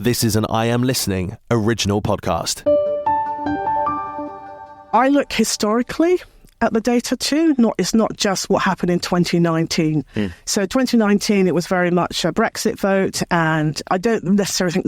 This is an I Am Listening original podcast. I look historically at the data too. It's not just what happened in 2019. So 2019, it was very much a Brexit vote, and I don't necessarily think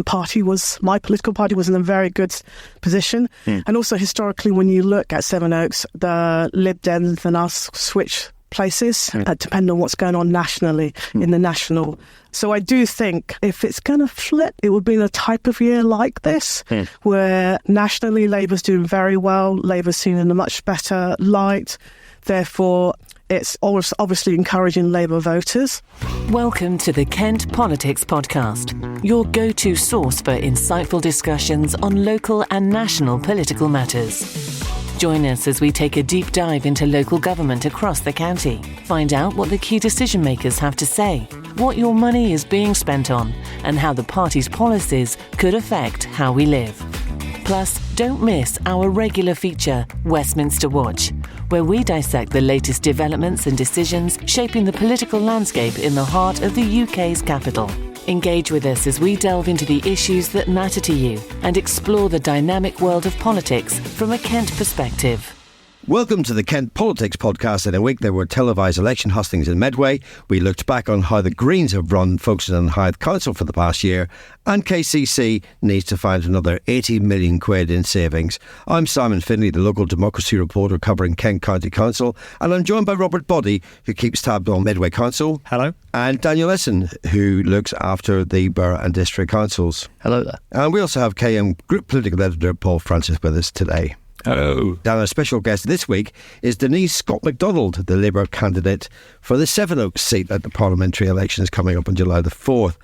my political party was in a very good position. And also historically, when you look at Sevenoaks, the Lib Dems and us switch places, depending on what's going on nationally in the national. So I do think if it's going to flip, it would be in a type of year like this, where nationally Labour's doing very well, Labour's seen in a much better light. Therefore, it's obviously encouraging Labour voters. Welcome to the Kent Politics Podcast, your go-to source for insightful discussions on local and national political matters. Join us as we take a deep dive into local government across the county. Find out what the key decision makers have to say, what your money is being spent on, and how the party's policies could affect how we live. Plus, don't miss our regular feature, Westminster Watch, where we dissect the latest developments and decisions shaping the political landscape in the heart of the UK's capital. Engage with us as we delve into the issues that matter to you and explore the dynamic world of politics from a Kent perspective. Welcome to the Kent Politics Podcast. In a week there were televised election hustings in Medway. We looked back on how the Greens have run Folkestone Hythe Council for the past year, and KCC needs to find another 80 million quid in savings. I'm Simon Finlay, the local democracy reporter covering Kent County Council, and I'm joined by Robert Boddy, who keeps tabs on Medway Council. Hello. And Daniel Esson, who looks after the borough and district councils. Hello there. And we also have KM Group Political Editor Paul Francis with us today. Hello. And our special guest this week is Denise Scott-McDonald, the Labour candidate for the Sevenoaks seat at the parliamentary elections coming up on July the 4th.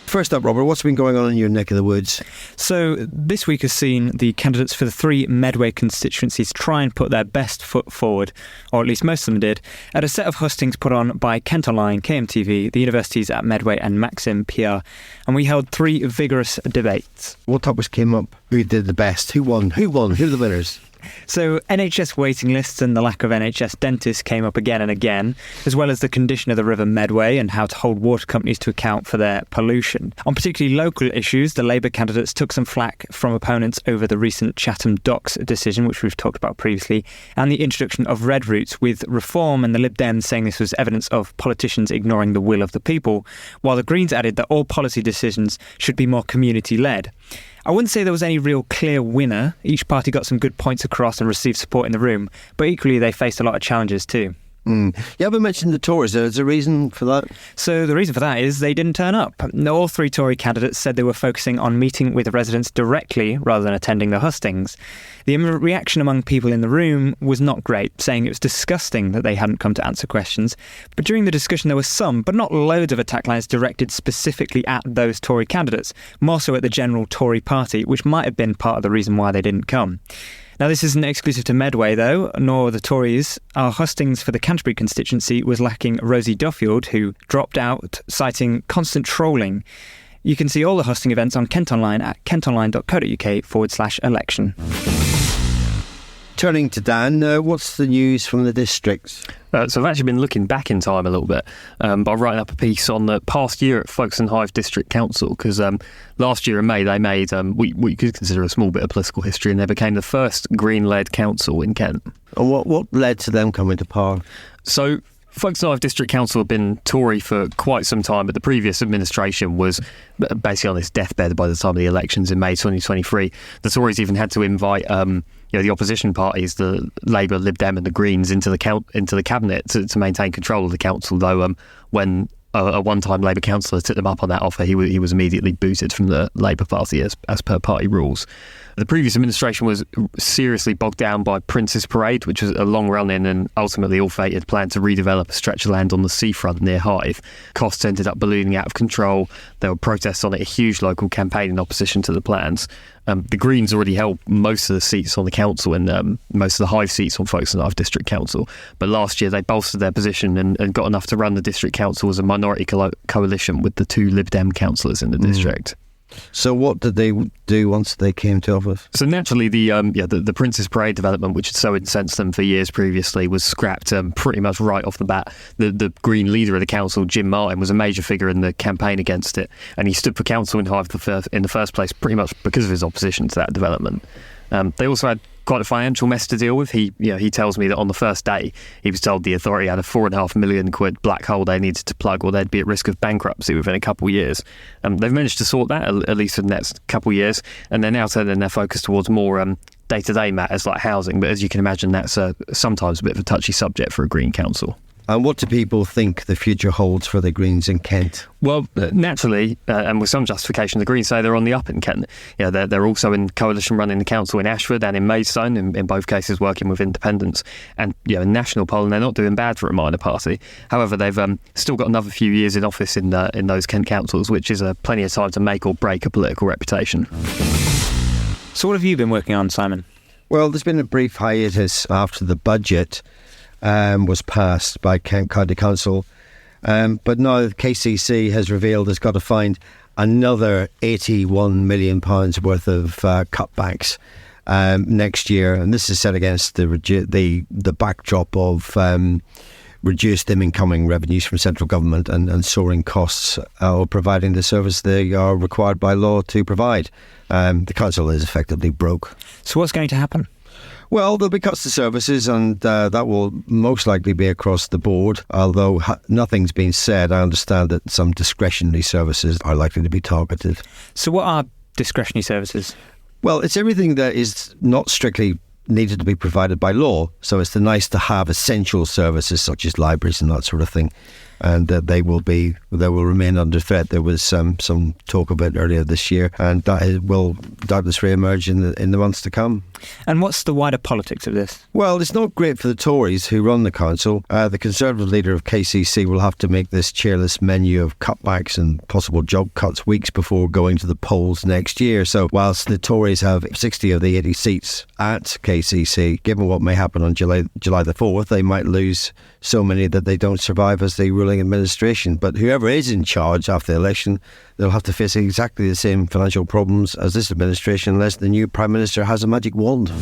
First up, Robert, what's been going on in your neck of the woods? So this week has seen the candidates for the three Medway constituencies try and put their best foot forward, or at least most of them did, at a set of hustings put on by Kent Online, KMTV, the universities at Medway and Maxim PR. And we held three vigorous debates. What topics came up? Who did the best? Who won? Who are the winners? So NHS waiting lists and the lack of NHS dentists came up again and again, as well as the condition of the River Medway and how to hold water companies to account for their pollution. On particularly local issues, the Labour candidates took some flack from opponents over the recent Chatham Docks decision, which we've talked about previously, and the introduction of red routes, with Reform and the Lib Dems saying this was evidence of politicians ignoring the will of the people, while the Greens added that all policy decisions should be more community-led. I wouldn't say there was any real clear winner. Each party got some good points across and received support in the room, but equally they faced a lot of challenges too. You haven't mentioned the Tories. There's a reason for that? So the reason for that is they didn't turn up. All three Tory candidates said they were focusing on meeting with residents directly rather than attending the hustings. The reaction among people in the room was not great, saying it was disgusting that they hadn't come to answer questions. But during the discussion there were some, but not loads of attack lines directed specifically at those Tory candidates, more so at the general Tory party, which might have been part of the reason why they didn't come. Now, this isn't exclusive to Medway, though, nor the Tories. Our hustings for the Canterbury constituency was lacking Rosie Duffield, who dropped out, citing constant trolling. You can see all the husting events on Kent Online at kentonline.co.uk/election. Turning to Dan, what's the news from the districts? So I've actually been looking back in time a little bit by writing up a piece on the past year at Folkestone Hythe District Council, because last year in May they made what you could consider a small bit of political history, and they became the first Green-led council in Kent. And what led to them coming to power? So Folkestone Hythe District Council had been Tory for quite some time, but the previous administration was basically on its deathbed by the time of the elections in May 2023. The Tories even had to invite the opposition parties, the Labour, Lib Dem and the Greens, into the cabinet to maintain control of the council, though when a one-time Labour councillor took them up on that offer, he was immediately booted from the Labour Party as per party rules. The previous administration was seriously bogged down by Prince's Parade, which was a long-running and ultimately ill-fated plan to redevelop a stretch of land on the seafront near Hythe. Costs ended up ballooning out of control. There were protests on it, a huge local campaign in opposition to the plans. The Greens already held most of the seats on the council and most of the Hythe seats on Folkestone Hythe District Council. But last year they bolstered their position and got enough to run the district council as a minority coalition with the two Lib Dem councillors in the district. So what did they do once they came to office? So naturally, the Princess Parade development, which had so incensed them for years previously, was scrapped pretty much right off the bat. The Green leader of the council, Jim Martin, was a major figure in the campaign against it, and he stood for council in Hythe in the first place pretty much because of his opposition to that development. They also had quite a financial mess to deal with. He tells me that on the first day, he was told the authority had a £4.5 million black hole they needed to plug, or they'd be at risk of bankruptcy within a couple of years. They've managed to sort that, at least for the next couple of years, and they're now turning their focus towards more day-to-day matters like housing. But as you can imagine, that's sometimes a bit of a touchy subject for a Green council. And what do people think the future holds for the Greens in Kent? Well, naturally, and with some justification, the Greens say they're on the up in Kent. They're also in coalition running the council in Ashford and in Maidstone, in both cases working with independents. And in national polling, they're not doing bad for a minor party. However, they've still got another few years in office in those Kent councils, which is plenty of time to make or break a political reputation. So what have you been working on, Simon? Well, there's been a brief hiatus after the budget was passed by Kent County Council. But now KCC has revealed it's got to find another £81 million worth of cutbacks next year. And this is set against the backdrop of reduced incoming revenues from central government and soaring costs of providing the service they are required by law to provide. The council is effectively broke. So what's going to happen? Well, there'll be cuts to services, and that will most likely be across the board. Although nothing's been said, I understand that some discretionary services are likely to be targeted. So what are discretionary services? Well, it's everything that is not strictly needed to be provided by law. So it's the nice to have essential services such as libraries and that sort of thing. And they will remain under threat. There was some talk of it earlier this year, and that will doubtless re-emerge in the months to come. And what's the wider politics of this? Well, it's not great for the Tories who run the council. The Conservative leader of KCC will have to make this cheerless menu of cutbacks and possible job cuts weeks before going to the polls next year. So whilst the Tories have 60 of the 80 seats at KCC, given what may happen on July the 4th, they might lose so many that they don't survive as the ruling administration. But whoever is in charge after the election, they'll have to face exactly the same financial problems as this administration unless the new Prime Minister has a magic wand.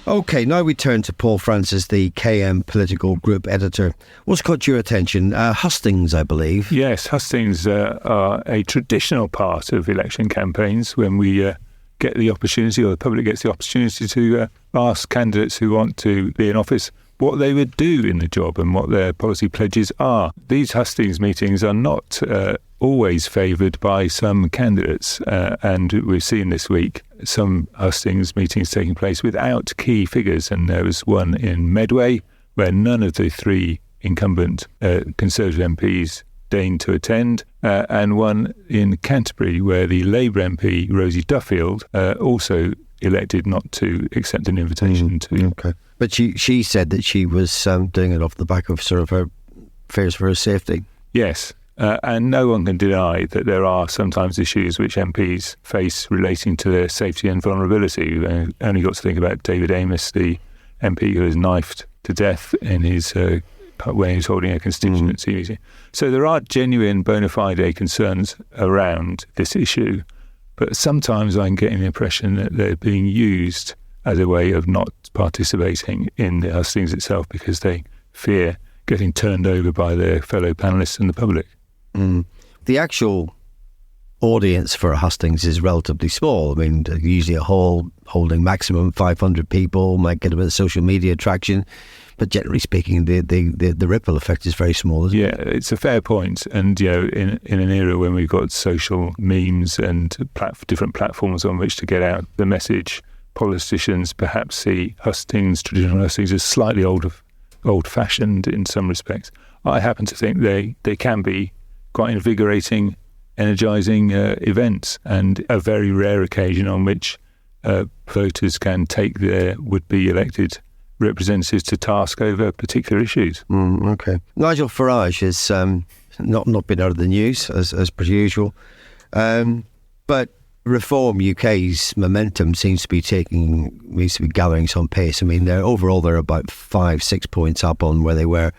OK, now we turn to Paul Francis, the KM Political Group Editor. What's caught your attention? Hustings, I believe. Yes, hustings are a traditional part of election campaigns when we get the opportunity, or the public gets the opportunity to ask candidates who want to be in office what they would do in the job and what their policy pledges are. These hustings meetings are not always favoured by some candidates, and we've seen this week some hustings meetings taking place without key figures, and there was one in Medway where none of the three incumbent Conservative MPs deigned to attend, and one in Canterbury where the Labour MP Rosie Duffield also elected not to accept an invitation to. Okay. But she said that she was doing it off the back of sort of her fears for her safety. Yes, and no one can deny that there are sometimes issues which MPs face relating to their safety and vulnerability. We've only got to think about David Amos, the MP who was knifed to death in his when he was holding a constituency meeting. So there are genuine bona fide concerns around this issue, but sometimes I'm getting the impression that they're being used as a way of not participating in the hustings itself because they fear getting turned over by their fellow panellists and the public. The actual audience for hustings is relatively small. I mean, usually a hall holding maximum 500 people might get a bit of social media traction, but generally speaking, the ripple effect is very small, isn't it? Yeah, it's a fair point. And, in an era when we've got social memes and different platforms on which to get out the message, politicians perhaps see traditional hustings, as slightly old-fashioned in some respects. I happen to think they can be quite invigorating, energising events, and a very rare occasion on which voters can take their would-be elected representatives to task over particular issues. Okay. Nigel Farage has not been out of the news as per usual, but Reform UK's momentum seems to be gathering some pace. I mean, they're about 5-6 points up on where they were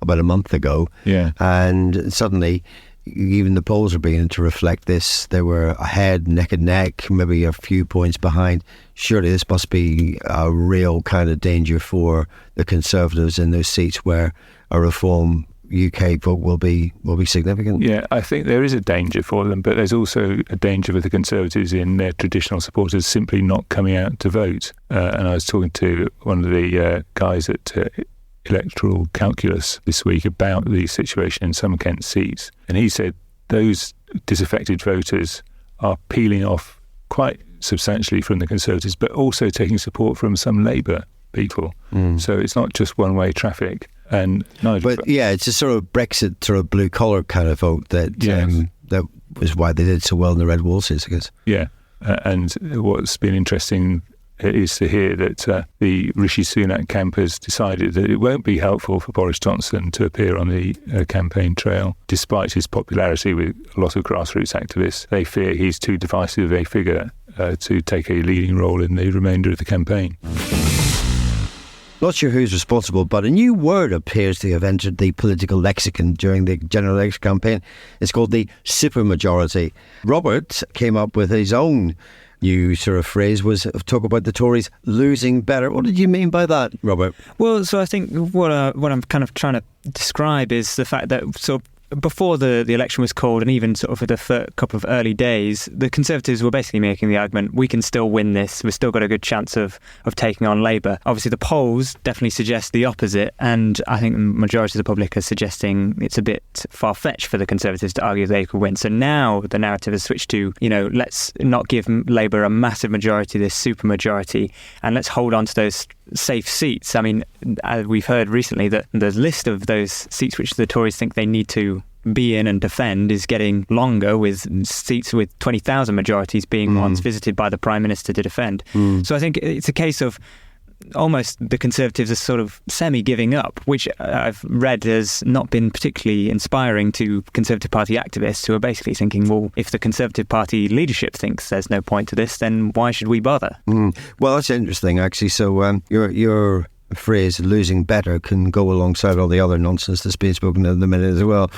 about a month ago. Yeah. And suddenly even the polls are beginning to reflect this. They were ahead, neck and neck, maybe a few points behind. Surely this must be a real kind of danger for the Conservatives in those seats where a Reform UK vote will be significant. Yeah, I think there is a danger for them, but there's also a danger for the Conservatives in their traditional supporters simply not coming out to vote. And I was talking to one of the guys at Electoral Calculus this week about the situation in some Kent seats, and he said those disaffected voters are peeling off quite substantially from the Conservatives, but also taking support from some Labour people. So it's not just one-way traffic. And it's a sort of Brexit, sort of blue-collar kind of vote that that was why they did so well in the red wall seats, I guess. Yeah, and what's been interesting is to hear that the Rishi Sunak camp has decided that it won't be helpful for Boris Johnson to appear on the campaign trail, despite his popularity with a lot of grassroots activists. They fear he's too divisive a figure to take a leading role in the remainder of the campaign. Not sure who's responsible, but a new word appears to have entered the political lexicon during the general election campaign. It's called the supermajority. Robert came up with his own new sort of phrase, was talk about the Tories losing better. What did you mean by that, Robert? Well, so I think what I'm kind of trying to describe is the fact that sort of before the election was called, and even sort of for the couple of early days, the Conservatives were basically making the argument, we can still win this, we've still got a good chance of taking on Labour. Obviously the polls definitely suggest the opposite, and I think the majority of the public are suggesting it's a bit far-fetched for the Conservatives to argue they could win. So now the narrative has switched to, let's not give Labour a massive majority, this supermajority, and let's hold on to those safe seats. I mean, we've heard recently that the list of those seats which the Tories think they need to be in and defend is getting longer, with seats with 20,000 majorities being ones visited by the Prime Minister to defend. So I think it's a case of almost the Conservatives are sort of semi-giving up, which I've read has not been particularly inspiring to Conservative Party activists, who are basically thinking, well, if the Conservative Party leadership thinks there's no point to this, then why should we bother? Well, that's interesting, actually. So your phrase losing better can go alongside all the other nonsense that's being spoken in the minute as well.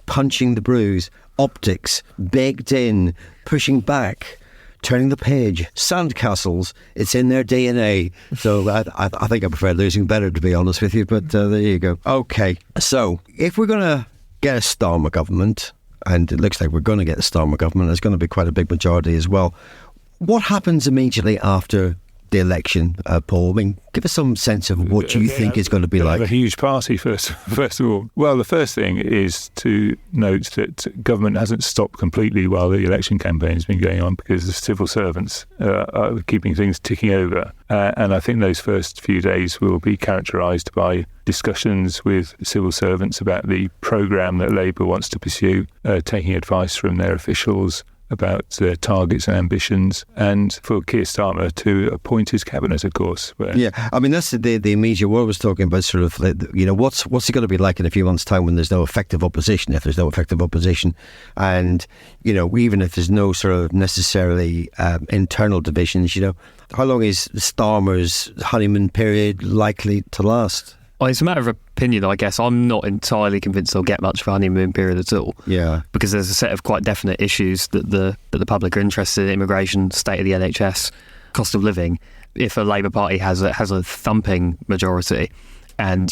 Punching the bruise, optics, baked in, pushing back, turning the page, sandcastles, it's in their DNA. So I think I prefer losing better, to be honest with you, but there you go. Okay, so if we're going to get a Starmer government, and it looks like we're going to get a Starmer government, there's going to be quite a big majority as well, what happens immediately after the election, Paul? I mean, give us some sense of what you think it's going to be like. A huge party, first of all. Well, the first thing is to note that government hasn't stopped completely while the election campaign has been going on, because the civil servants are keeping things ticking over. And I think those first few days will be characterised by discussions with civil servants about the programme that Labour wants to pursue, taking advice from their officials about their targets and ambitions, and for Keir Starmer to appoint his cabinet, of course. Yeah, I mean, that's the immediate world was talking about, sort of, what's it going to be like in a few months' time when there's no effective opposition, if there's no effective opposition, and, even if there's no sort of necessarily internal divisions, how long is Starmer's honeymoon period likely to last? Well, it's a matter of opinion, I guess. I'm not entirely convinced they'll get much of a honeymoon period at all. Yeah. Because there's a set of quite definite issues that the public are interested in: immigration, state of the NHS, cost of living. If a Labour Party has a thumping majority, and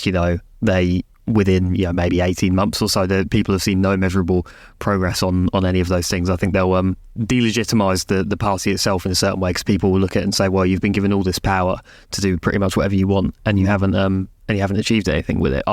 they within maybe 18 months or so, the people have seen no measurable progress on any of those things, I think they'll delegitimise the party itself in a certain way, because people will look at it and say, well, you've been given all this power to do pretty much whatever you want, and you haven't achieved anything with it.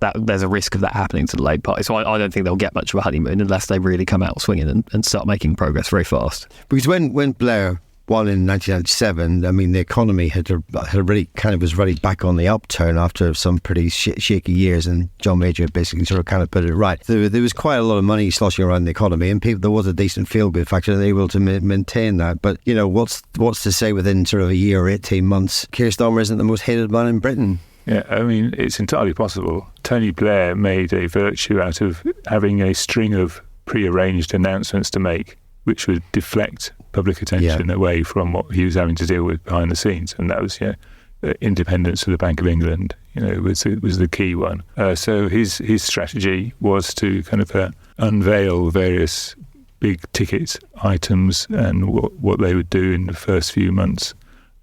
That there's a risk of that happening to the Labour Party. So I don't think they'll get much of a honeymoon unless they really come out swinging and start making progress very fast. Because when Blair won in 1997, I mean, the economy had really was back on the upturn after some pretty shaky years, and John Major basically sort of kind of put it right. There was quite a lot of money sloshing around the economy, and there was a decent feel-good factor, and they were able to maintain that. But, what's to say within sort of a year or 18 months, Keir Starmer isn't the most hated man in Britain? Yeah, I mean, it's entirely possible. Tony Blair made a virtue out of having a string of pre-arranged announcements to make, which would deflect public attention away from what he was having to deal with behind the scenes. And that was, independence of the Bank of England, was the key one. So his strategy was to kind of unveil various big ticket items and what they would do in the first few months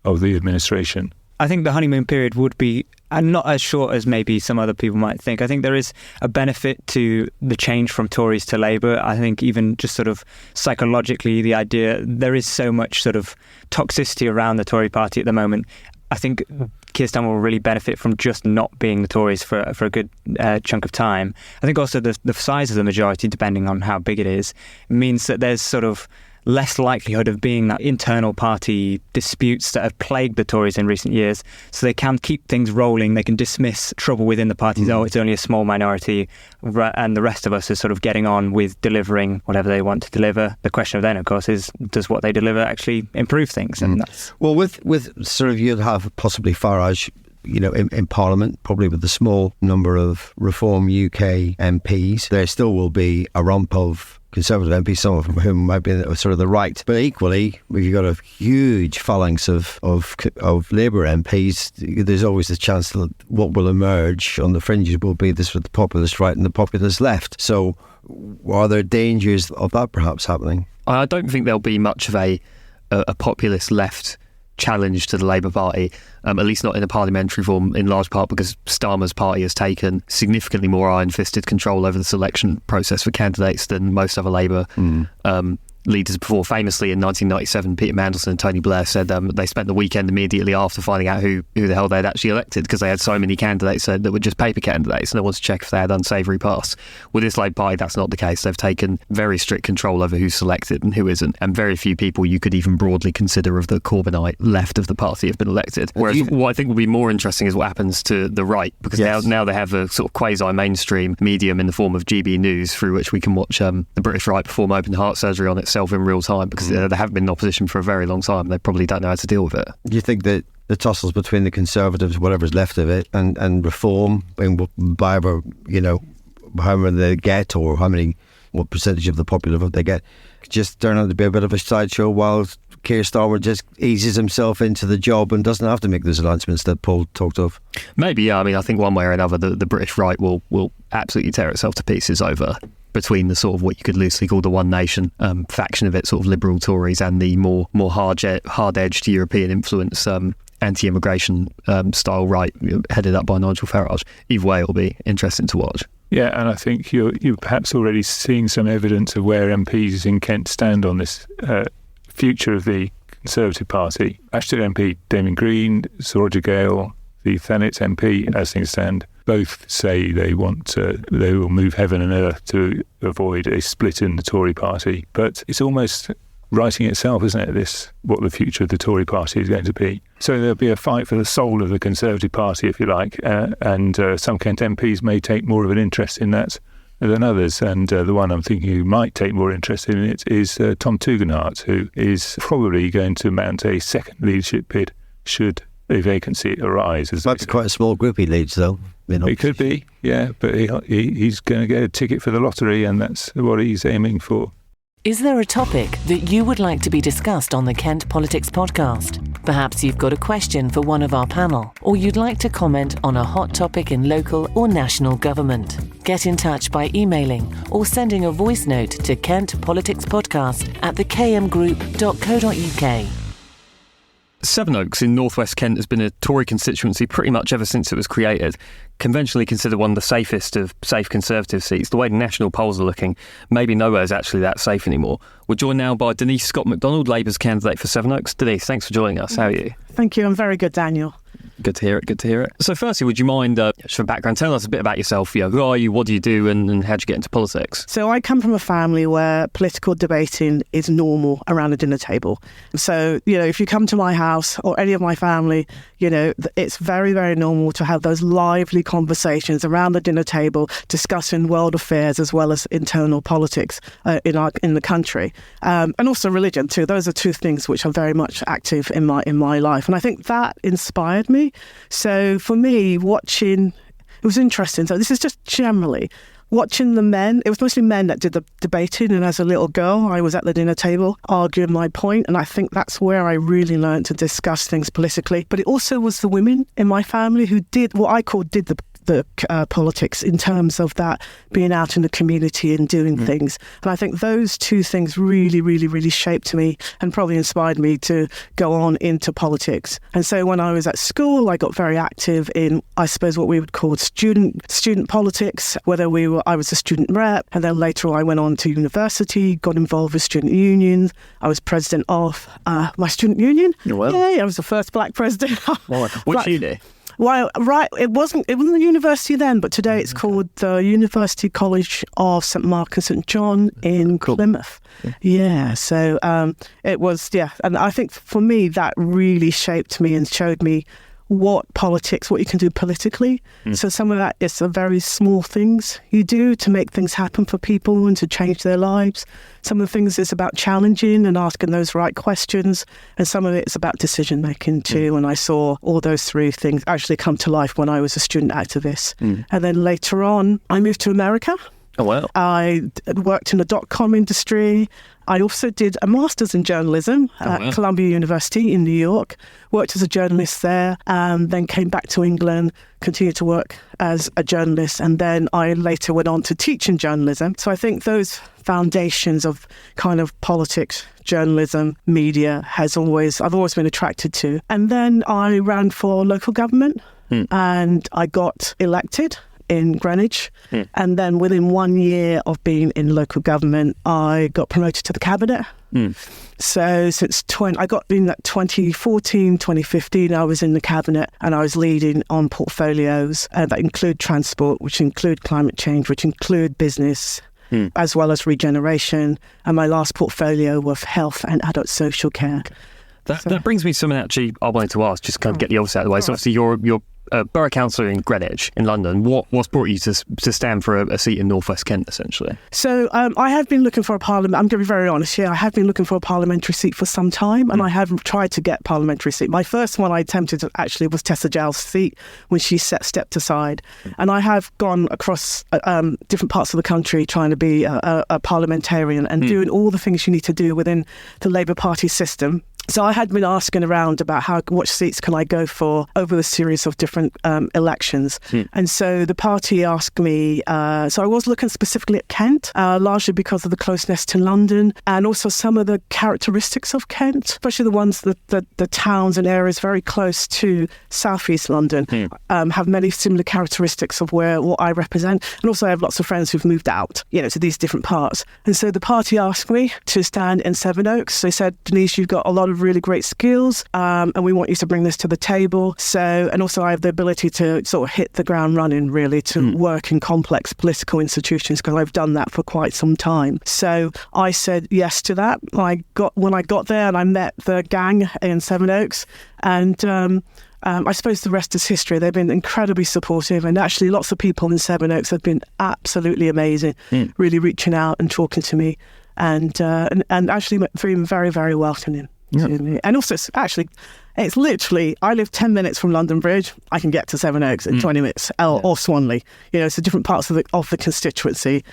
of the administration. I think the honeymoon period would be not as short as maybe some other people might think. I think there is a benefit to the change from Tories to Labour. I think even just sort of psychologically, the idea, there is so much sort of toxicity around the Tory party at the moment. I think Keir Starmer will really benefit from just not being the Tories for a good chunk of time. I think also the size of the majority, depending on how big it is, means that there's sort of less likelihood of being that internal party disputes that have plagued the Tories in recent years. So they can keep things rolling. They can dismiss trouble within the parties. Oh, it's only a small minority, and the rest of us are sort of getting on with delivering whatever they want to deliver. The question then, of course, is does what they deliver actually improve things? And that's... Well, with sort of, you'd have possibly Farage, in Parliament, probably with a small number of Reform UK MPs. There still will be a rump of Conservative MPs, some of whom might be sort of the right. But equally, if you've got a huge phalanx of Labour MPs, there's always the chance that what will emerge on the fringes will be this with the populist right and the populist left. So are there dangers of that perhaps happening? I don't think there'll be much of a populist left challenge to the Labour Party, at least not in a parliamentary form, in large part because Starmer's party has taken significantly more iron-fisted control over the selection process for candidates than most other Labour leaders before. Famously, in 1997, Peter Mandelson and Tony Blair said they spent the weekend immediately after finding out who the hell they'd actually elected, because they had so many candidates that were just paper candidates and they wanted to check if they had unsavoury past. With this Labour Party, that's not the case. They've taken very strict control over who's selected and who isn't, and very few people you could even broadly consider of the Corbynite left of the party have been elected. Whereas what I think will be more interesting is what happens to the right, because now they have a sort of quasi-mainstream medium in the form of GB News, through which we can watch the British right perform open heart surgery on itself in real time, because they haven't been in opposition for a very long time. They probably don't know how to deal with it. Do you think that the tussles between the Conservatives, whatever's left of it, and Reform, however they get, or what percentage of the popular vote they get, just turn out to be a bit of a sideshow while Keir Starmer just eases himself into the job and doesn't have to make those announcements that Paul talked of? Maybe, yeah. I mean, I think one way or another, the British right will absolutely tear itself to pieces over between the sort of what you could loosely call the One Nation faction of it, sort of liberal Tories, and the more hard-edged European influence anti-immigration style right, headed up by Nigel Farage. Either way, it'll be interesting to watch. Yeah, and I think you're perhaps already seeing some evidence of where MPs in Kent stand on this future of the Conservative Party. Ashton MP Damien Green, Sir Roger Gale, the Thanet MP, as things stand, both say they will move heaven and earth to avoid a split in the Tory party. But it's almost writing itself, isn't it, what the future of the Tory party is going to be. So there'll be a fight for the soul of the Conservative Party, if you like, and some Kent MPs may take more of an interest in that than others. And the one I'm thinking who might take more interest in it is Tom Tugendhat, who is probably going to mount a second leadership bid should a vacancy arise. That's quite a small group he leads, though. It could be, yeah, but he's going to get a ticket for the lottery, and that's what he's aiming for. Is there a topic that you would like to be discussed on the Kent Politics podcast? Perhaps you've got a question for one of our panel, or you'd like to comment on a hot topic in local or national government. Get in touch by emailing or sending a voice note to kentpoliticspodcast@thekmgroup.co.uk. Sevenoaks in northwest Kent has been a Tory constituency pretty much ever since it was created. Conventionally considered one of the safest of safe Conservative seats. The way the national polls are looking, maybe nowhere is actually that safe anymore. We're joined now by Denise Scott-McDonald, Labour's candidate for Sevenoaks. Denise, thanks for joining us. How are you? Thank you. I'm very good, Daniel. Good to hear it. So firstly, would you mind, just for background, tell us a bit about yourself? Who are you, what do you do, and how'd you get into politics? So I come from a family where political debating is normal around a dinner table. So, if you come to my house or any of my family, it's very, very normal to have those lively conversations around the dinner table discussing world affairs as well as internal politics in the country. And also religion too. Those are two things which are very much active in my life. And I think that inspired me. So for me, it was interesting. So this is just generally watching the men. It was mostly men that did the debating, and as a little girl I was at the dinner table arguing my point, and I think that's where I really learned to discuss things politically. But it also was the women in my family who did what I call did the politics in terms of that being out in the community and doing things. And I think those two things really, really, really shaped me and probably inspired me to go on into politics. And so when I was at school, I got very active in, I suppose, what we would call student politics, I was a student rep, and then later I went on to university, got involved with student unions. I was president of my student union. Well. Yeah, I was the first black president. Which uni? Well, right, it wasn't a university then, but today it's called the University College of St Mark and St John in Plymouth. Yeah, so it was, and I think for me that really shaped me and showed me what you can do politically. So some of that is the very small things you do to make things happen for people and to change their lives. Some of the things is about challenging and asking those right questions, and some of it is about decision making too. And I saw all those three things actually come to life when I was a student activist. And then later on, I moved to America. Oh, wow. I worked in the .com industry. I also did a master's in journalism at Columbia University in New York, worked as a journalist there, and then came back to England, continued to work as a journalist, and then I later went on to teach in journalism. So I think those foundations of kind of politics, journalism, media I've always been attracted to. And then I ran for local government and I got elected in Greenwich, and then within 1 year of being in local government, I got promoted to the cabinet. So since I got in that 2014, 2015, I was in the cabinet and I was leading on portfolios that include transport, which include climate change, which include business, as well as regeneration. And my last portfolio was health and adult social care. That brings me to something actually I wanted to ask, just kind of get the obvious out of the way. So obviously you're borough councillor in Greenwich in London. What's brought you to stand for a seat in North West Kent, essentially? So I have been looking for a parliament. I'm going to be very honest here. I have been looking for a parliamentary seat for some time, and I have tried to get parliamentary seat. My first one I attempted actually was Tessa Giles' seat when she stepped aside, and I have gone across different parts of the country trying to be a parliamentarian and doing all the things you need to do within the Labour Party system. So I had been asking around about what seats can I go for over the series of different elections. And so the party asked me, so I was looking specifically at Kent, largely because of the closeness to London and also some of the characteristics of Kent, especially the ones that the towns and areas very close to southeast London have many similar characteristics of what I represent. And also I have lots of friends who've moved out, to these different parts. And so the party asked me to stand in Sevenoaks. They said, Denise, you've got a lot of really great skills, and we want you to bring this to the table. So, and also I have the ability to sort of hit the ground running, really, to work in complex political institutions, because I've done that for quite some time. So I said yes to that. When I got there and I met the gang in Sevenoaks, and I suppose the rest is history. They've been incredibly supportive, and actually lots of people in Sevenoaks have been absolutely amazing, really reaching out and talking to me, and actually being very, very welcoming. And also, it's literally, I live 10 minutes from London Bridge. I can get to Sevenoaks in 20 minutes, or Swanley. So different parts of the constituency.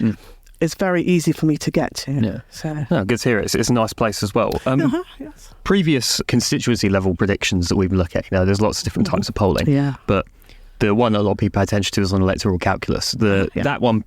It's very easy for me to get to. Yeah. So. No, good to hear it. It's a nice place as well. Yes. Previous constituency level predictions that we've been looking at, there's lots of different types of polling. Yeah. But the one a lot of people pay attention to is on electoral calculus. That one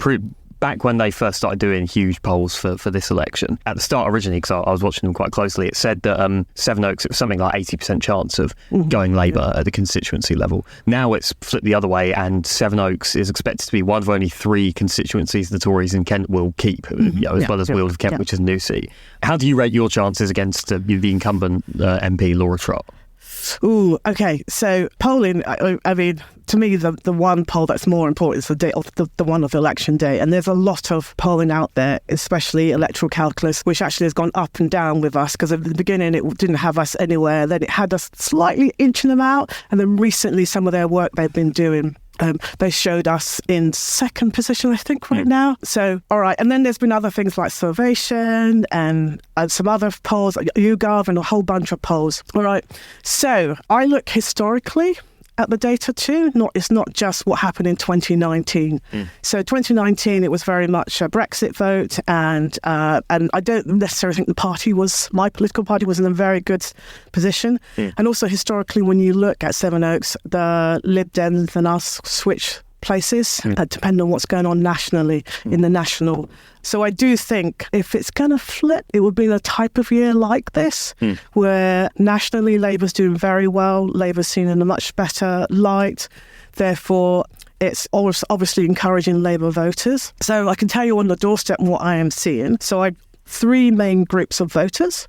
back when they first started doing huge polls for this election, at the start originally, because I was watching them quite closely, it said that Sevenoaks, it was something like 80% chance of going Labour at the constituency level. Now it's flipped the other way, and Sevenoaks is expected to be one of only 3 constituencies the Tories in Kent will keep, as well as Weald of Kent, which is a new seat. How do you rate your chances against the incumbent MP, Laura Trott? Ooh, okay. So polling, I mean, to me, the one poll that's more important is the day of the one of election day. And there's a lot of polling out there, especially electoral calculus, which actually has gone up and down with us, because at the beginning it didn't have us anywhere. Then it had us slightly inching them out. And then recently, some of their work they've been doing, they showed us in second position, I think, right now. So, all right. And then there's been other things like Survation and some other polls, YouGov, and a whole bunch of polls. All right. So I look historically at the data too. It's not just what happened in 2019. So 2019, it was very much a Brexit vote, and I don't necessarily think my political party was in a very good position. And also historically, when you look at Sevenoaks, the Lib Dems and us switched places, depending on what's going on nationally in the national. So I do think if it's going to flip, it would be a type of year like this, where nationally Labour's doing very well, Labour's seen in a much better light. Therefore, it's obviously encouraging Labour voters. So I can tell you on the doorstep what I am seeing. So three main groups of voters.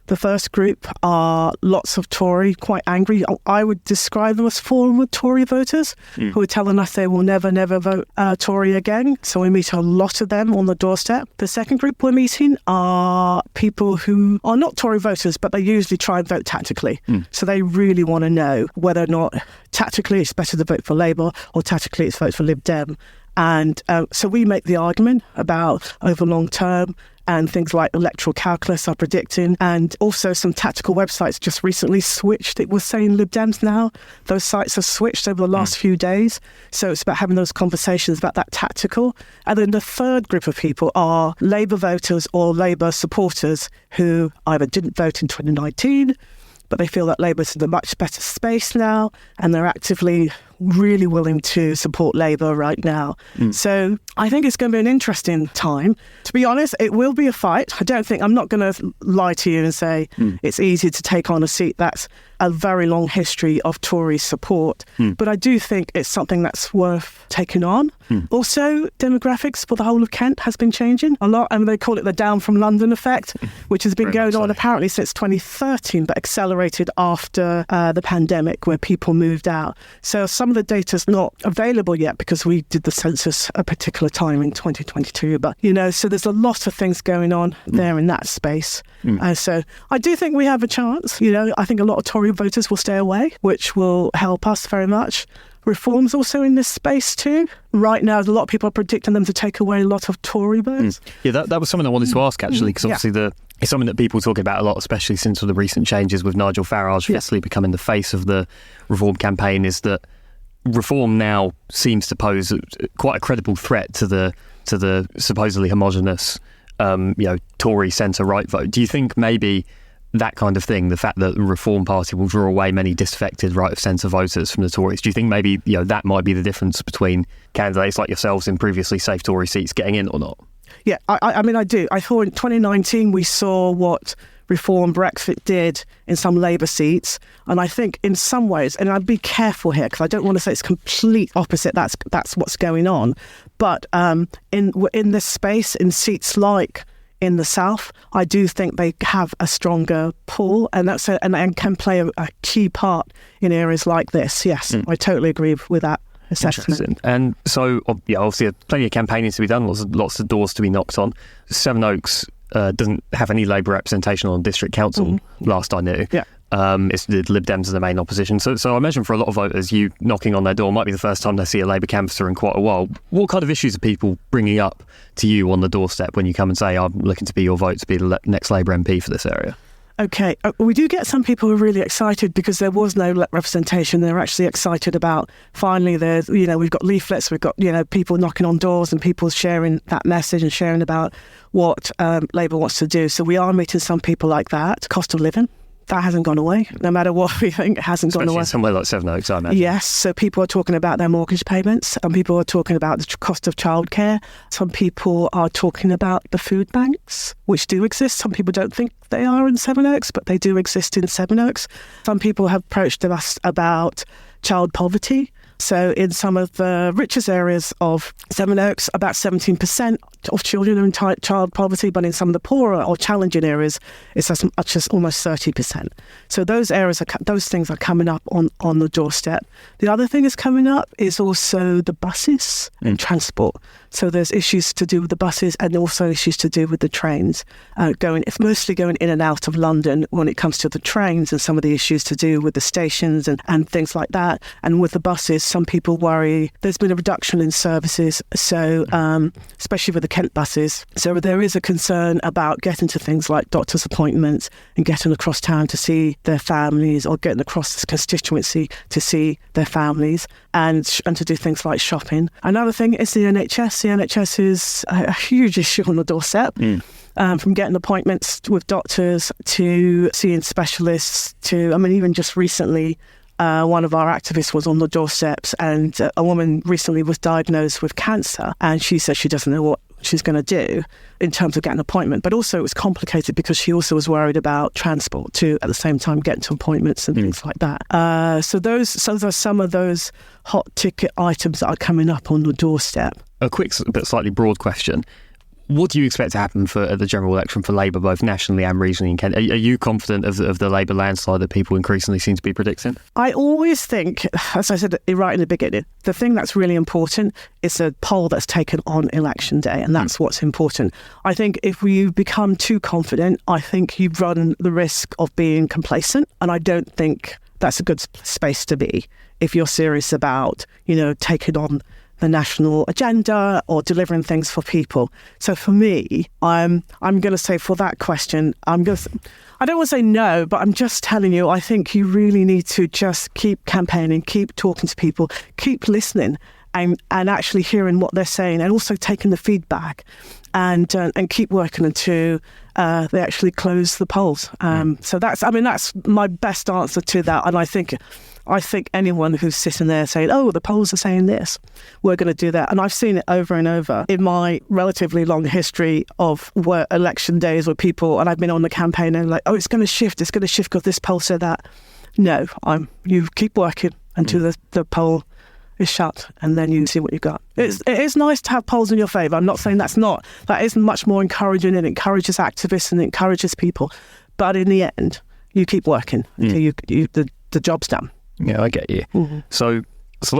The first group are lots of Tory, quite angry. I would describe them as former Tory voters who are telling us they will never vote Tory again. So we meet a lot of them on the doorstep. The second group we're meeting are people who are not Tory voters, but they usually try and vote tactically. So they really want to know whether or not tactically it's better to vote for Labour or tactically it's vote for Lib Dem. And so we make the argument about over long term, and things like electoral calculus are predicting, and also some tactical websites just recently switched. It was saying Lib Dems now. Those sites have switched over the last few days. So it's about having those conversations about that tactical. And then the third group of people are Labour voters or Labour supporters who either didn't vote in 2019, but they feel that Labour's in a much better space now, and they're actively really willing to support Labour right now. So I think it's going to be an interesting time. To be honest, it will be a fight. I'm not going to lie to you and say it's easy to take on a seat that's a very long history of Tory support. But I do think it's something that's worth taking on. Also, demographics for the whole of Kent has been changing a lot, and they call it the down from London effect, which has been going on apparently since 2013, but accelerated after the pandemic where people moved out. So some of the data's not available yet because we did the census a particular time in 2022. But, so there's a lot of things going on there in that space. So I do think we have a chance. I think a lot of Tory voters will stay away, which will help us very much. Reforms also in this space too. Right now, a lot of people are predicting them to take away a lot of Tory votes. Yeah, that was something I wanted to ask actually, because obviously it's something that people talk about a lot, especially since the recent changes with Nigel Farage obviously becoming the face of the Reform campaign, is that Reform now seems to pose quite a credible threat to the supposedly homogenous, Tory centre-right vote. Do you think maybe that kind of thing, the fact that the Reform Party will draw away many disaffected right-of-centre voters from the Tories, do you think maybe that might be the difference between candidates like yourselves in previously safe Tory seats getting in or not? Yeah, I mean, I do. I thought in 2019 we saw what Reform Brexit did in some Labour seats, and I think in some ways, and I'd be careful here because I don't want to say it's complete opposite. That's what's going on, but in this space, in seats like in the south, I do think they have a stronger pull, and and can play a key part in areas like this. Yes, I totally agree with that assessment. And so, obviously, plenty of campaigning to be done, lots of doors to be knocked on. Sevenoaks doesn't have any Labour representation on district council, last I knew. Yeah. It's the Lib Dems are the main opposition. So I imagine for a lot of voters, you knocking on their door might be the first time they see a Labour canvasser in quite a while. What kind of issues are people bringing up to you on the doorstep when you come and say, I'm looking to be your vote to be the next Labour MP for this area? Okay, we do get some people who are really excited because there was no representation. They're actually excited about finally we've got leaflets, we've got people knocking on doors and people sharing that message and sharing about what Labour wants to do. So we are meeting some people like that. Cost of living, that hasn't gone away. No matter what we think, it hasn't gone away. Somewhere like Sevenoaks, I imagine. Yes, so people are talking about their mortgage payments. Some people are talking about the cost of childcare. Some people are talking about the food banks, which do exist. Some people don't think they are in Sevenoaks, but they do exist in Sevenoaks. Some people have approached us about child poverty. So in some of the richest areas of Sevenoaks, about 17% of children are in child poverty, but in some of the poorer or challenging areas, it's as much as almost 30%. So those things are coming up on the doorstep. The other thing that's coming up is also the buses and transport. So there's issues to do with the buses and also issues to do with the trains. It's mostly going in and out of London when it comes to the trains, and some of the issues to do with the stations and things like that. And with the buses, some people worry there's been a reduction in services, so especially with the Kent buses. So there is a concern about getting to things like doctor's appointments and getting across town to see their families, or getting across this constituency to see their families, and to do things like shopping. Another thing is the NHS. The NHS is a huge issue on the doorstep. From getting appointments with doctors to seeing specialists to, even just recently, one of our activists was on the doorsteps, and a woman recently was diagnosed with cancer, and she said she doesn't know what she's going to do in terms of getting an appointment. But also it was complicated because she also was worried about transport too, at the same time getting to appointments and things like that. So those are some of those hot ticket items that are coming up on the doorstep. A quick but slightly broad question. What do you expect to happen for the general election for Labour, both nationally and regionally in Kent? Are you confident of the Labour landslide that people increasingly seem to be predicting? I always think, as I said right in the beginning, the thing that's really important is a poll that's taken on election day, and that's what's important. I think if you become too confident, I think you run the risk of being complacent, and I don't think that's a good space to be if you're serious about, taking on the national agenda or delivering things for people. So for me, I'm going to say for that question, I don't want to say no, but I'm just telling you, I think you really need to just keep campaigning, keep talking to people, keep listening and actually hearing what they're saying, and also taking the feedback and keep working until they actually close the polls. So that's my best answer to that. And I think anyone who's sitting there saying, oh, the polls are saying this, we're going to do that. And I've seen it over and over in my relatively long history of election days where people, and I've been on the campaign and like, oh, it's going to shift because this poll said that. No, you keep working until the poll is shut, and then you see what you've got. It is nice to have polls in your favour. I'm not saying that is much more encouraging, and encourages activists and encourages people. But in the end, you keep working until the job's done. Yeah, I get you. Mm-hmm. So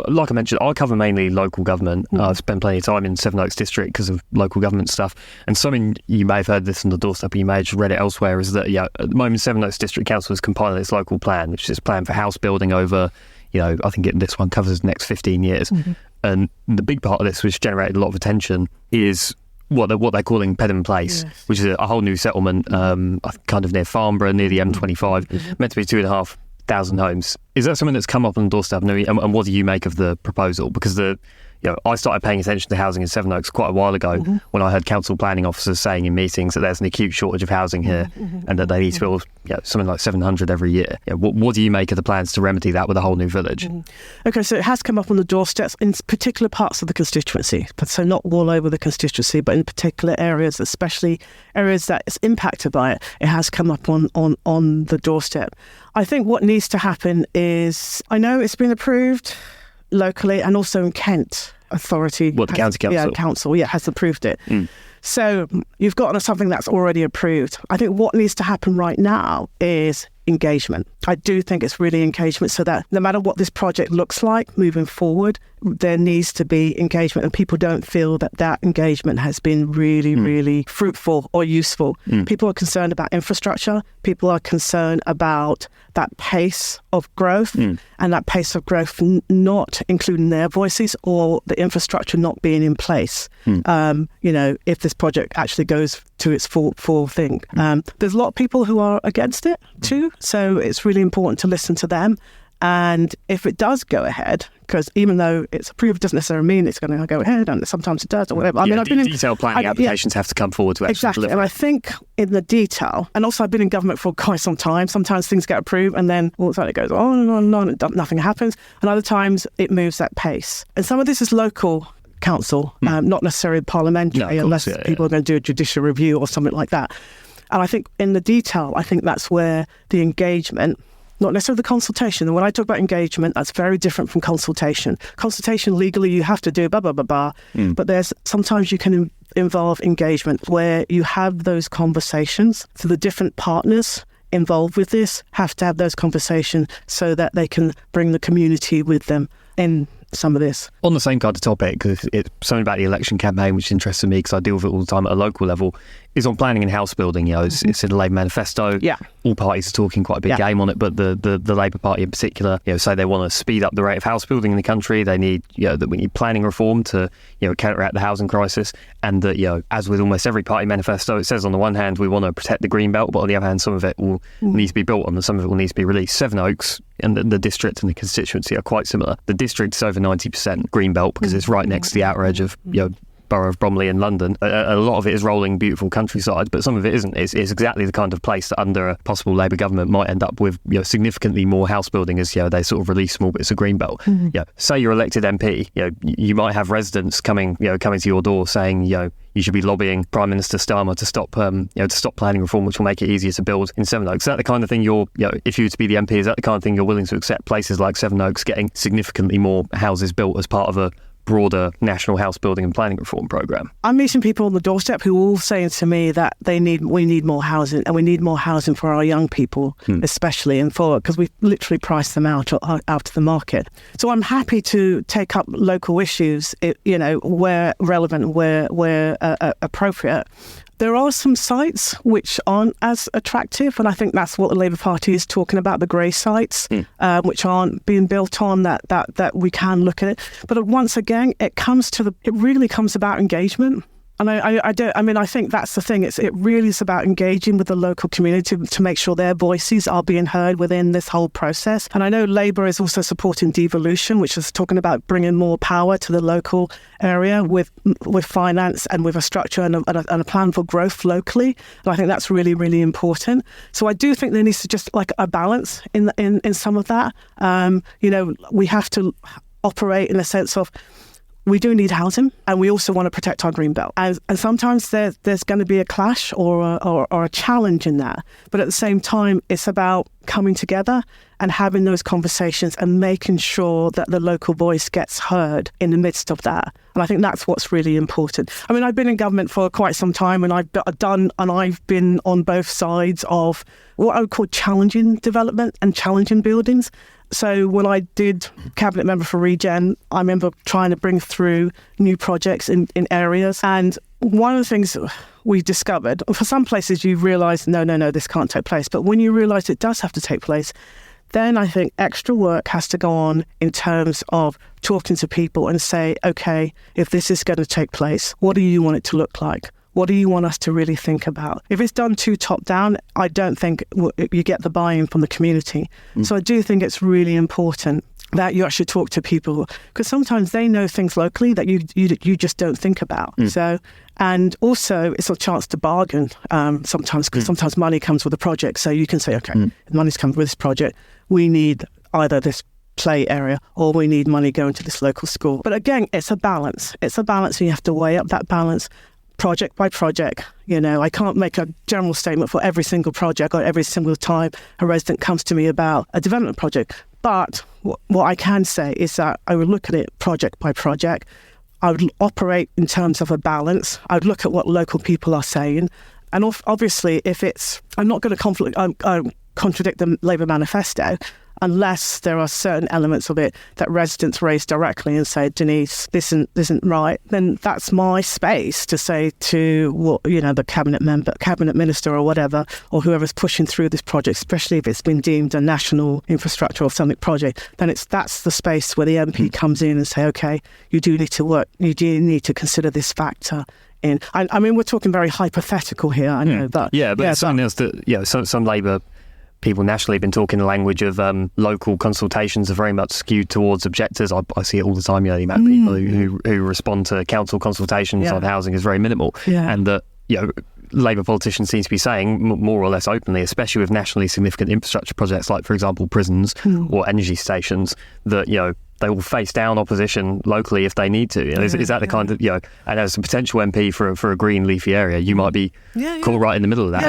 like I mentioned, I cover mainly local government. Mm-hmm. I've spent plenty of time in Sevenoaks District because of local government stuff. And something you may have heard this on the doorstep, or you may have just read it elsewhere, is that at the moment Sevenoaks District Council is compiling its local plan, which is its plan for house building over, I think this one covers the next 15 years. Mm-hmm. And the big part of this, which generated a lot of attention, is what they're calling Pedham Place, yes, which is a whole new settlement, kind of near Farnborough, near the M25, mm-hmm, meant to be 2,500 homes. Is that something that's come up on the doorstep? And what do you make of the proposal? Because I started paying attention to housing in Sevenoaks quite a while ago, mm-hmm, when I heard council planning officers saying in meetings that there's an acute shortage of housing here, mm-hmm, and that they need to build something like 700 every year. What do you make of the plans to remedy that with a whole new village? Mm-hmm. Okay, so it has come up on the doorsteps in particular parts of the constituency, but so not all over the constituency, but in particular areas, especially areas that is impacted by it. It has come up on the doorstep. I think what needs to happen is, I know it's been approved locally and also in Kent Authority. What, the county council? Yeah, council, has approved it. So you've got something that's already approved. I think what needs to happen right now is engagement. I do think it's really engagement, so that no matter what this project looks like moving forward, there needs to be engagement, and people don't feel that engagement has been really, really fruitful or useful. People are concerned about infrastructure. People are concerned about that pace of growth, and that pace of growth not including their voices or the infrastructure not being in place. If this project actually goes to its full thing. There's a lot of people who are against it too, so it's really important to listen to them. And if it does go ahead, because even though it's approved, doesn't necessarily mean it's going to go ahead, and sometimes it does or whatever. Detailed planning applications have to come forward to actually deliver. And I think in the detail, and also I've been in government for quite some time, sometimes things get approved and then all of a sudden it goes on and on and on, and nothing happens. And other times it moves at pace. And some of this is local council, not necessarily parliamentary, unless people are going to do a judicial review or something like that. And I think in the detail, I think that's where the engagement, not necessarily the consultation. And when I talk about engagement, that's very different from consultation. Consultation, legally, you have to do blah, blah, blah, blah. But there's sometimes you can involve engagement where you have those conversations. So the different partners involved with this have to have those conversations so that they can bring the community with them in some of this. On the same kind of topic, because it's something about the election campaign which interests me, because I deal with it all the time at a local level, is on planning and house building. It's in the Labour manifesto. Yeah. All parties are talking quite a big game on it, but the Labour Party in particular, say they want to speed up the rate of house building in the country. They need, that we need planning reform to, counteract the housing crisis. And that, as with almost every party manifesto, it says on the one hand we want to protect the green belt, but on the other hand some of it will need to be built and some of it will need to be released. Sevenoaks and the district and the constituency are quite similar. The district is over 90% green belt because it's right next to the outer edge of borough of Bromley in London. A lot of it is rolling, beautiful countryside, but some of it isn't. It's exactly the kind of place that under a possible Labour government might end up with significantly more house building as they sort of release small bits of greenbelt. Say you're elected MP, you might have residents coming to your door saying you should be lobbying Prime Minister Starmer to stop planning reform, which will make it easier to build in Sevenoaks. Is that the kind of thing if you were to be the MP, is that the kind of thing you're willing to accept? Places like Sevenoaks getting significantly more houses built as part of a broader national house building and planning reform programme? I'm meeting people on the doorstep who are all saying to me that we need more housing, and we need more housing for our young people, especially and forward, because we've literally priced them out of the market. So I'm happy to take up local issues, where relevant, where appropriate. There are some sites which aren't as attractive, and I think that's what the Labour Party is talking about, the grey sites, which aren't being built on, that we can look at it. But once again, it really comes about engagement. And I think that's the thing. It really is about engaging with the local community to make sure their voices are being heard within this whole process. And I know Labour is also supporting devolution, which is talking about bringing more power to the local area with finance and with a structure and a plan for growth locally. And I think that's really, really important. So I do think there needs to just like a balance in some of that. We have to operate in a sense of, we do need housing, and we also want to protect our green belt. And sometimes there's going to be a clash or a challenge in that. But at the same time, it's about coming together and having those conversations and making sure that the local voice gets heard in the midst of that. And I think that's what's really important. I mean, I've been in government for quite some time, and I've been on both sides of what I would call challenging development and challenging buildings. So when I did cabinet member for Regen, I remember trying to bring through new projects in areas. And one of the things we discovered, for some places you realise, no, this can't take place. But when you realise it does have to take place, then I think extra work has to go on in terms of talking to people and say, okay, if this is going to take place, what do you want it to look like? What do you want us to really think about? If it's done too top down, I don't think you get the buy-in from the community. So I do think it's really important that you actually talk to people, because sometimes they know things locally that you just don't think about. So, and also it's a chance to bargain sometimes, because sometimes money comes with a project. So you can say, okay, the money's come with this project. We need either this play area or we need money going to this local school. But again, it's a balance. And you have to weigh up that balance project by project. I can't make a general statement for every single project or every single time a resident comes to me about a development project. But what I can say is that I would look at it project by project. I would operate in terms of a balance. I would look at what local people are saying. And obviously, I'm not going to contradict the Labour manifesto, unless there are certain elements of it that residents raise directly and say, Denise, this isn't right, then that's my space to say to the cabinet minister or whatever, or whoever's pushing through this project, especially if it's been deemed a national infrastructure or something project, then that's the space where the MP comes in and say, okay, you do need to work, you do need to consider this factor in. I mean, we're talking very hypothetical here, I know that. Yeah, but it's something else that, some Labour people nationally have been talking the language of local consultations are very much skewed towards objectors. I see it all the time. The amount of people who respond to council consultations on housing is very minimal, and that Labour politicians seem to be saying more or less openly, especially with nationally significant infrastructure projects like, for example, prisons or energy stations, that they will face down opposition locally if they need to. Is that the kind of, and as a potential MP for a green leafy area, you might be caught right in the middle of that.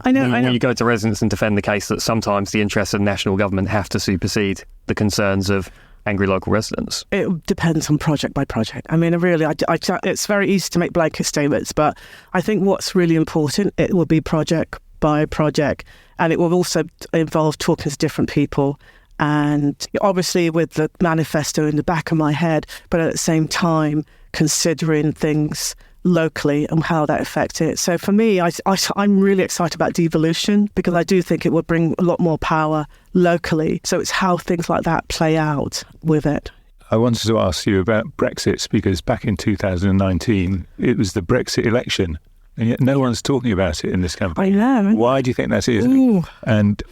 I know. When you go to residents and defend the case that sometimes the interests of national government have to supersede the concerns of angry local residents. It depends on project by project. I mean, really, it's very easy to make blanket statements, but I think what's really important, it will be project by project, and it will also involve talking to different people. And obviously with the manifesto in the back of my head, but at the same time considering things locally and how that affects it. So for me, I'm really excited about devolution, because I do think it will bring a lot more power locally. So it's how things like that play out with it. I wanted to ask you about Brexit, because back in 2019, it was the Brexit election, and yet no one's talking about it in this campaign. I know. Why do you think that is? Ooh. And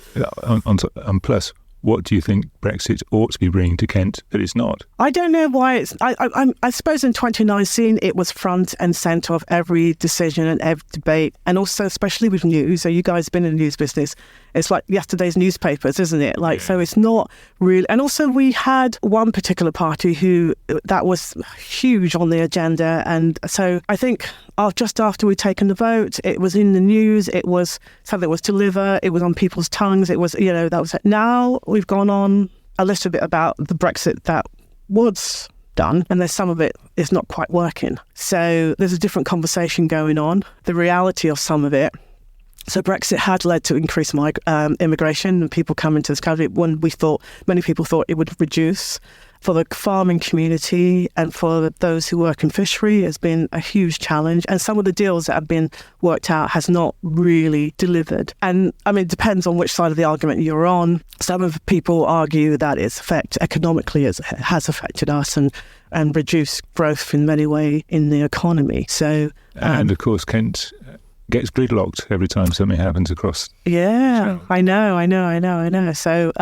plus, what do you think Brexit ought to be bringing to Kent that it's not? I don't know why it's... I suppose in 2019 it was front and centre of every decision and every debate, and also especially with news. So you guys have been in the news business. It's like yesterday's newspapers, isn't it? Like, so it's not really... And also we had one particular party that was huge on the agenda. And so I think just after we'd taken the vote, it was in the news, it was something that was delivered, it was on people's tongues, it was, that was it. Now we've gone on a little bit about the Brexit that was done, and there's some of it is not quite working. So there's a different conversation going on. The reality of some of it. So Brexit had led to increased immigration and people coming to this country when many people thought it would reduce. For the farming community and for those who work in fishery, has been a huge challenge. And some of the deals that have been worked out has not really delivered. And I mean, it depends on which side of the argument you're on. Some of the people argue that economically has affected us and reduced growth in many ways in the economy. So and of course, Kent gets gridlocked every time something happens across. Yeah, I know. So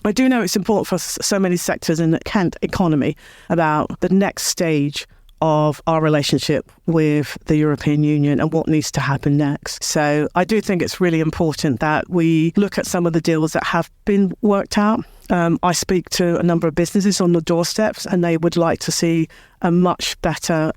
I do know it's important for so many sectors in the Kent economy about the next stage of our relationship with the European Union and what needs to happen next. So I do think it's really important that we look at some of the deals that have been worked out. I speak to a number of businesses on the doorsteps, and they would like to see a much better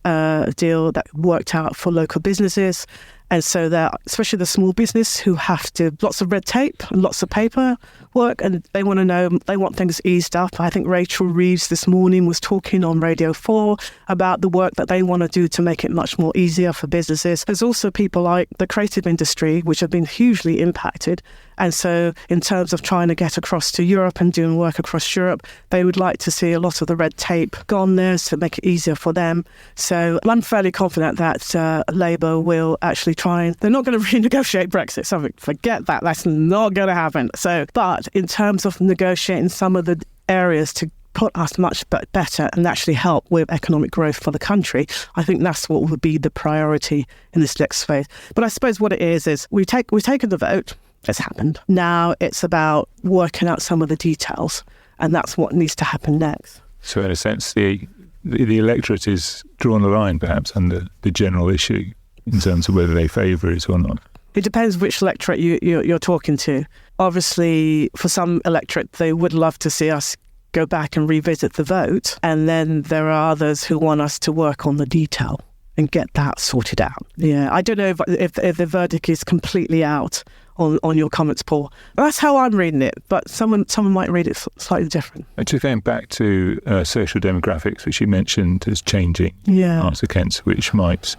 deal that worked out for local businesses. And so that, especially the small business who have to, lots of red tape and lots of paper work, and they want things eased up. I think Rachel Reeves this morning was talking on Radio 4 about the work that they want to do to make it much more easier for businesses. There's also people like the creative industry, which have been hugely impacted. And so in terms of trying to get across to Europe and doing work across Europe, they would like to see a lot of the red tape gone there to make it easier for them. So I'm fairly confident that Labour will actually they're not going to renegotiate Brexit. So forget that. That's not going to happen. But in terms of negotiating some of the areas to put us much better and actually help with economic growth for the country, I think that's what would be the priority in this next phase. But I suppose what it is we've taken the vote. It's happened. Now it's about working out some of the details, and that's what needs to happen next. So in a sense, the electorate is drawn a line perhaps under the general issue in terms of whether they favour it or not. It depends which electorate you're talking to. Obviously, for some electorate, they would love to see us go back and revisit the vote. And then there are others who want us to work on the detail and get that sorted out. Yeah, I don't know if the verdict is completely out on your comments, Paul. That's how I'm reading it, but someone might read it slightly different. Just going back to social demographics, which you mentioned as changing parts of Kent, which might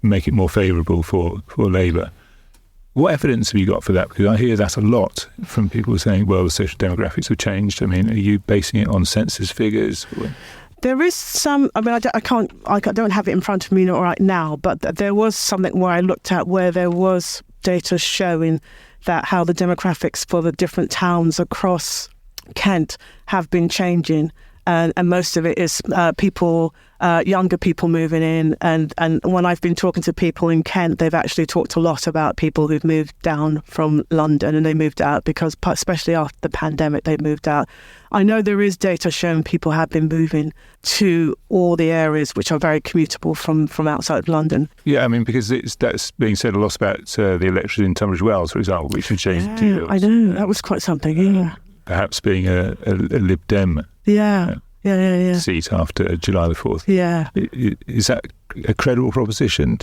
make it more favourable for Labour. What evidence have you got for that? Because I hear that a lot from people saying, well, the social demographics have changed. I mean, are you basing it on census figures? There is some, I mean, I don't have it in front of me right now, but there was something where I looked at where there was data showing that how the demographics for the different towns across Kent have been changing. And most of it is younger people moving in. And when I've been talking to people in Kent, they've actually talked a lot about people who've moved down from London, and they moved out because, especially after the pandemic, they moved out. I know there is data showing people have been moving to all the areas which are very commutable from outside of London. Yeah, I mean, because that's being said a lot about the electorate in Tunbridge Wells, for example, which have changed. Yeah, I know. That was quite something, yeah. Perhaps being a Lib Dem seat after July the 4th. Yeah. Is that a credible proposition?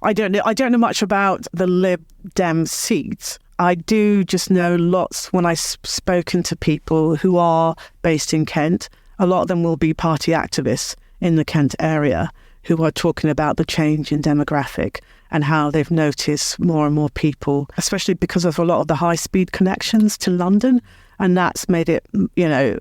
I don't know much about the Lib Dem seats. I do just know lots when I've spoken to people who are based in Kent. A lot of them will be party activists in the Kent area who are talking about the change in demographic and how they've noticed more and more people, especially because of a lot of the high-speed connections to London. And that's made it,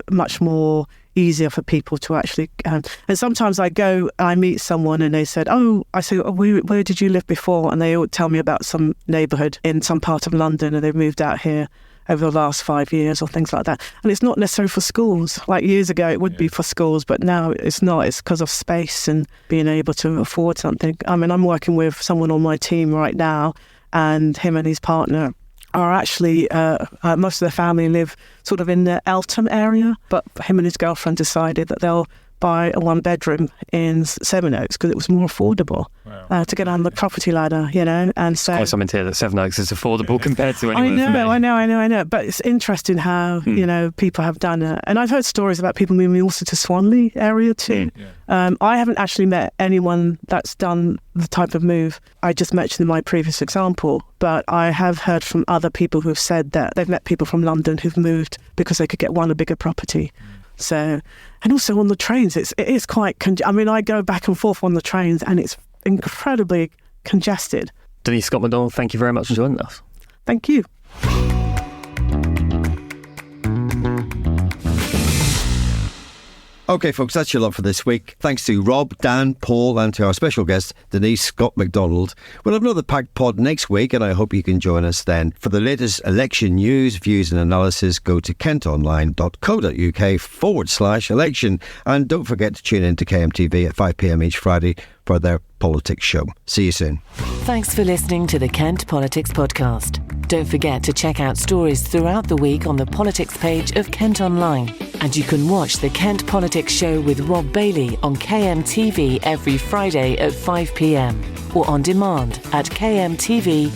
much more easier for people to actually... and sometimes I meet someone and they said, I say, where did you live before? And they all tell me about some neighbourhood in some part of London and they've moved out here over the last 5 years or things like that. And it's not necessarily for schools. Like years ago, it would be for schools, but now it's not. It's because of space and being able to afford something. I mean, I'm working with someone on my team right now, and him and his partner are actually, most of their family live sort of in the Eltham area, but him and his girlfriend decided that they'll buy a one-bedroom in Sevenoaks because it was more affordable to get on the property ladder, and so... Quite something to hear that Sevenoaks is affordable compared to anywhere. I know. But it's interesting how, people have done it. And I've heard stories about people moving also to Swanley area too. I haven't actually met anyone that's done the type of move I just mentioned in my previous example, but I have heard from other people who've said that they've met people from London who've moved because they could get a bigger property. So, and also on the trains, it is quite... I go back and forth on the trains and it's incredibly congested. Denise Scott-McDonald, thank you very much for joining us. Thank you. OK, folks, that's your lot for this week. Thanks to Rob, Dan, Paul and to our special guest, Denise Scott-McDonald. We'll have another packed pod next week and I hope you can join us then. For the latest election news, views and analysis, go to kentonline.co.uk/election. And don't forget to tune in to KMTV at 5 p.m. each Friday for their politics show. See you soon. Thanks for listening to the Kent Politics Podcast. Don't forget to check out stories throughout the week on the politics page of Kent Online. And you can watch the Kent Politics Show with Rob Bailey on KMTV every Friday at 5 p.m. or on demand at kmtv.co.uk.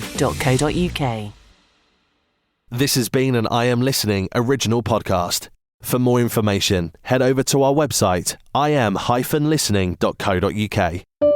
This has been an I Am Listening original podcast. For more information, head over to our website, im-listening.co.uk.